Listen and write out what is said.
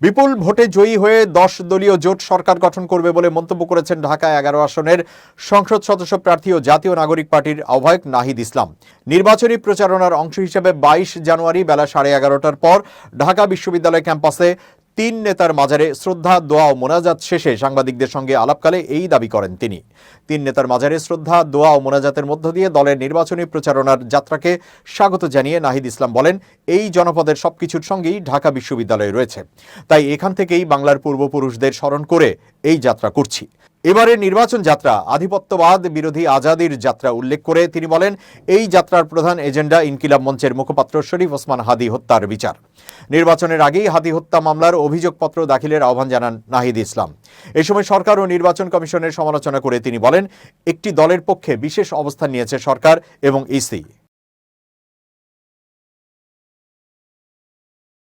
বিপুল ভোটে জয়ী হয়ে 10 দলীয় জোট সরকার গঠন করবে বলে মন্তব্য করেছেন ঢাকা 11 আসনের সংসদ সদস্য প্রার্থী ও জাতীয় নাগরিক পার্টির আহ্বায়ক নাহিদ ইসলাম। নির্বাচনী প্রচারণার অংশ হিসেবে 22 জানুয়ারি বেলা 11:30টার পর ঢাকা বিশ্ববিদ্যালয় ক্যাম্পাসে 3 নেতার মাজারে শ্রদ্ধা, দোয়া ও মোনাজাত শেষে সাংবাদিকদের সঙ্গে আলাপকালে এই দাবি করেন তিনি। 3 নেতার মাজারে শ্রদ্ধা, দোয়া ও মোনাজাতের মধ্য দিয়ে দলের নির্বাচনী প্রচারণার যাত্রাকে স্বাগত জানিয়ে নাহিদ ইসলাম বলেন, এই জনপদের সবকিছুর সঙ্গেই ঢাকা বিশ্ববিদ্যালয় রয়েছে, তাই এখান থেকেই বাংলার পূর্বপুরুষদের স্মরণ করে এই যাত্রা করছি। এবারের নির্বাচন যাত্রা আধিপত্যবাদ বিরোধী আজাদির যাত্রা উল্লেখ করে তিনি বলেন, এই যাত্রার প্রধান এজেন্ডা ইনকিলাব মঞ্চের মুখপাত্র শরীফ ওসমান হাদী হত্যার বিচার। নির্বাচনের আগেই হাদী হত্যা মামলার অভিযোগপত্র দাখিলের আহ্বান জানান নাহিদ ইসলাম। এই সময় সরকার ও নির্বাচন কমিশনের সমালোচনা করে তিনি বলেন, একটি দলের পক্ষে বিশেষ অবস্থান নিয়েছে সরকার এবং ইসি।